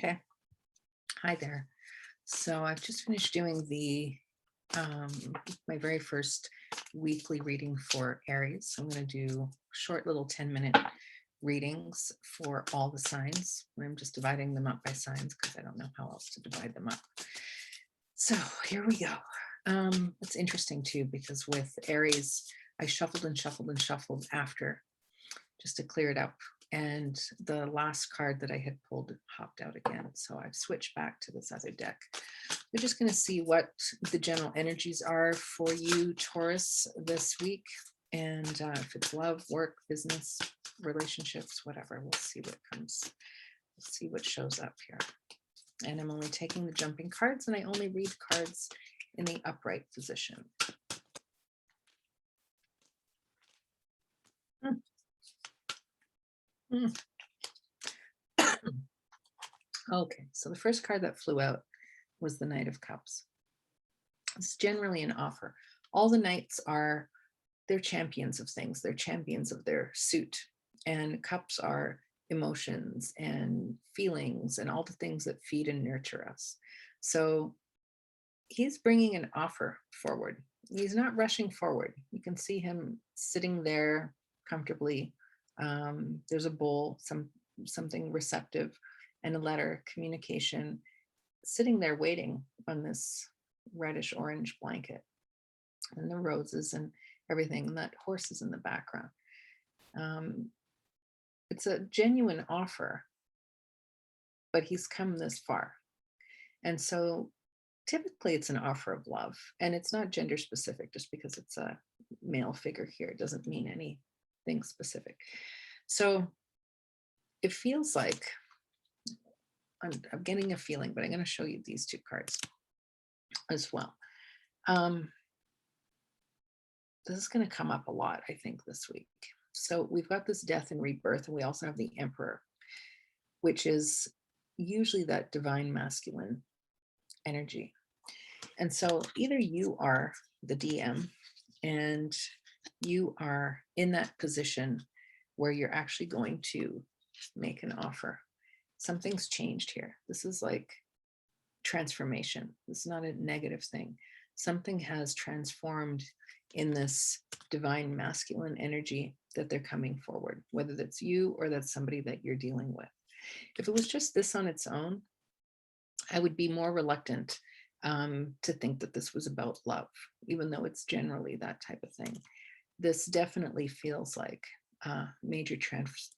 Okay. Hi there. So I've just finished doing the my very first weekly reading for Aries. So I'm going to do short little 10-minute readings for all the signs. I'm just dividing them up by signs because I don't know how else to divide them up. So here we go. It's interesting too, because with Aries, I shuffled and shuffled and shuffled after just to clear it up. And the last card that I had pulled hopped out again. So I've switched back to this other deck. We're just going to see what the general energies are for you, Taurus, this week. And if it's love, work, business, relationships, whatever, we'll see what comes. We'll see what shows up here. And I'm only taking the jumping cards, and I only read cards in the upright position. Okay, so the first card that flew out was the Knight of Cups. It's generally an offer. All the knights they're champions of things. They're champions of their suit. And cups are emotions and feelings and all the things that feed and nurture us. So he's bringing an offer forward. He's not rushing forward. You can see him sitting there comfortably. There's a bowl, something receptive, and a letter, communication, sitting there waiting on this reddish orange blanket, and the roses and everything, and that horse is in the background. It's a genuine offer, but he's come this far. And so typically it's an offer of love, and it's not gender specific. Just because it's a male figure here, it doesn't mean anything specific. So it feels like I'm getting a feeling, but I'm going to show you these two cards as well. This is going to come up a lot, I think, this week. So we've got this death and rebirth, and we also have the Emperor, which is usually that divine masculine energy. And so either you are the DM and you are in that position where you're actually going to make an offer. Something's changed here. This is like transformation. This is not a negative thing. Something has transformed in this divine masculine energy that they're coming forward, whether that's you or that's somebody that you're dealing with. If it was just this on its own, I would be more reluctant to think that this was about love, even though it's generally that type of thing. This definitely feels like a major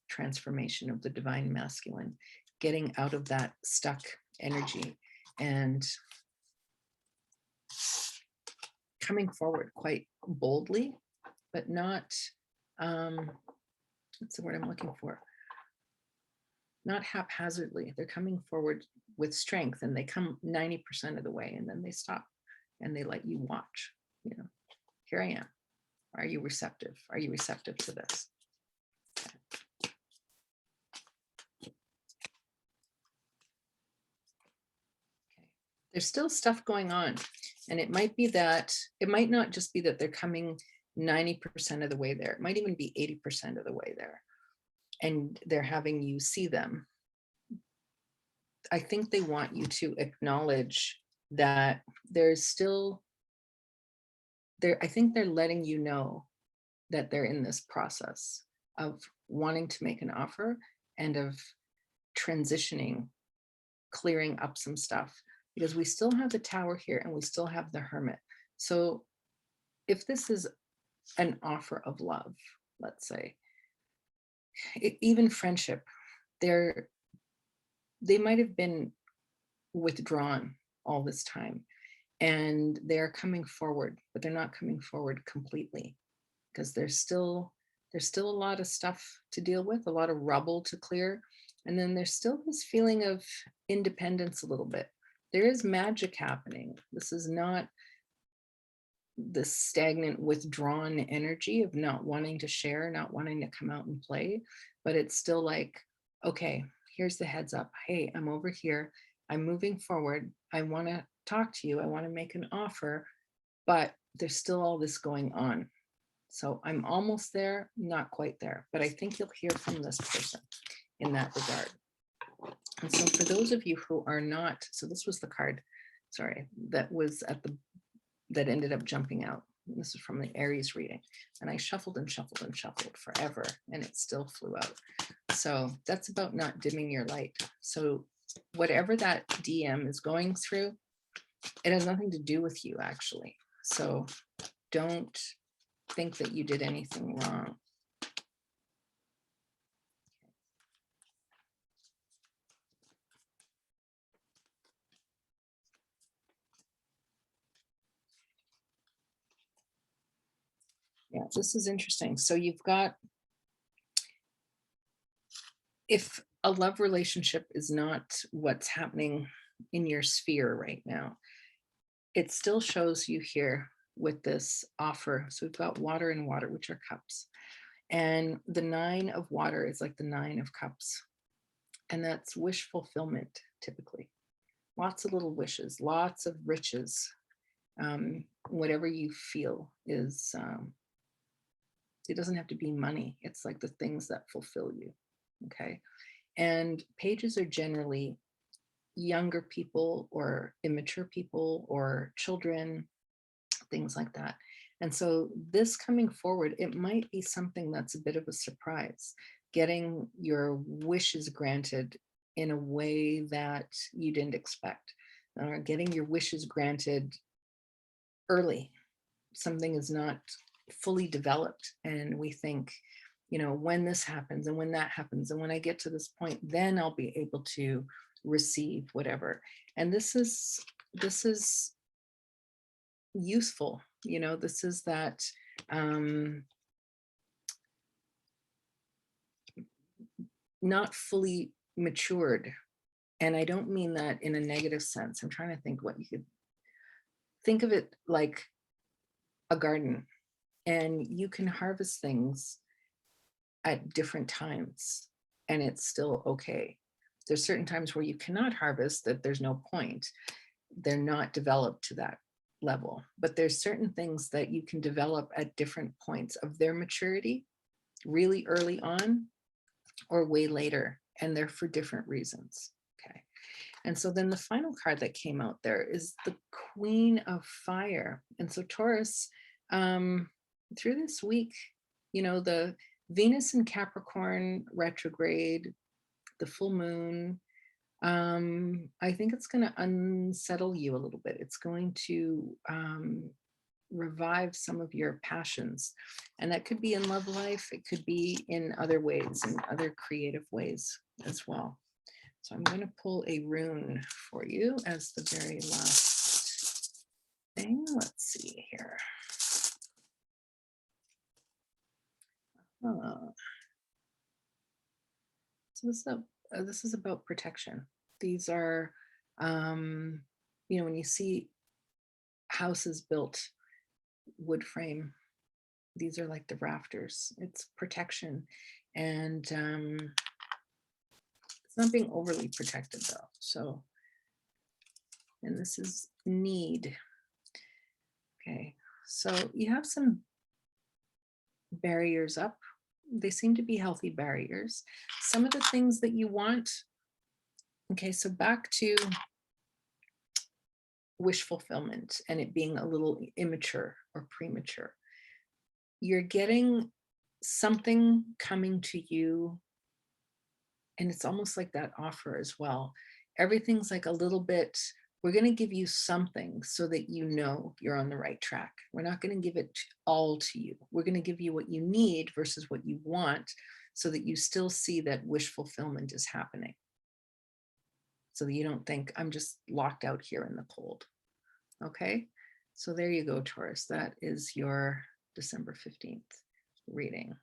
transformation of the divine masculine, getting out of that stuck energy and coming forward quite boldly, but not, what's the word I'm looking for? Not haphazardly. They're coming forward with strength, and they come 90% of the way, and then they stop and they let you watch. You know, here I am. Are you receptive? Are you receptive to this? Okay. There's still stuff going on, and it might not just be that they're coming 90% of the way there. It might even be 80% of the way there, and they're having you see them. I think they want you to acknowledge that there's still there. I think they're letting you know that they're in this process of wanting to make an offer and of transitioning, clearing up some stuff, because we still have the Tower here and we still have the Hermit. So if this is an offer of love, let's say, even friendship, they might have been withdrawn all this time, and they're coming forward, but they're not coming forward completely, because there's still a lot of stuff to deal with, a lot of rubble to clear. And then there's still this feeling of independence a little bit. There is magic happening. This is not the stagnant, withdrawn energy of not wanting to share, not wanting to come out and play, but it's still like, okay, here's the heads up. Hey, I'm over here. I'm moving forward. I want to talk to you. I want to make an offer, but there's still all this going on. So I'm almost there, not quite there, but I think you'll hear from this person in that regard. And so for those of you who are not, so this was the card, sorry, that was that ended up jumping out. This is from the Aries reading. And I shuffled and shuffled and shuffled forever, and it still flew out. So that's about not dimming your light. So whatever that DM is going through, it has nothing to do with you, actually. So don't think that you did anything wrong. Yeah, this is interesting. So you've got, if a love relationship is not what's happening in your sphere right now, it still shows you here with this offer. So we've got water and water, which are cups. And the 9 of water is like the 9 of cups. And that's wish fulfillment, typically. Lots of little wishes, lots of riches. Whatever you feel is, it doesn't have to be money. It's like the things that fulfill you. Okay. And pages are generally younger people or immature people or children, things like that. And so this coming forward, it might be something that's a bit of a surprise, getting your wishes granted in a way that you didn't expect, or getting your wishes granted early. Something is not fully developed, and we think, when this happens and when that happens and when I get to this point, then I'll be able to receive whatever. And this is useful. This is that, not fully matured. And I don't mean that in a negative sense. I'm trying to think what you could think of it like a garden, and you can harvest things at different times and it's still okay. There's certain times where you cannot harvest, that there's no point. They're not developed to that level. But there's certain things that you can develop at different points of their maturity, really early on or way later, and they're for different reasons. Okay. And so then the final card that came out there is the Queen of Fire. And so Taurus, through this week, the Venus in Capricorn retrograde, the full moon, I think it's going to unsettle you a little bit. It's going to revive some of your passions. And that could be in love life. It could be in other ways, in other creative ways as well. So I'm going to pull a rune for you as the very last thing. Let's see here. So this is about protection. These are, when you see houses built wood frame, these are like the rafters. It's protection, and it's not being overly protected though. So, and this is need. Okay, so you have some barriers up. They seem to be healthy barriers. Some of the things that you want. Okay, so back to wish fulfillment and it being a little immature or premature. You're getting something coming to you, and it's almost like that offer as well. Everything's like a little bit, we're going to give you something so that you're on the right track. We're not going to give it all to you. We're going to give you what you need versus what you want, so that you still see that wish fulfillment is happening. So that you don't think, I'm just locked out here in the cold. Okay, so there you go, Taurus. That is your December 15th reading.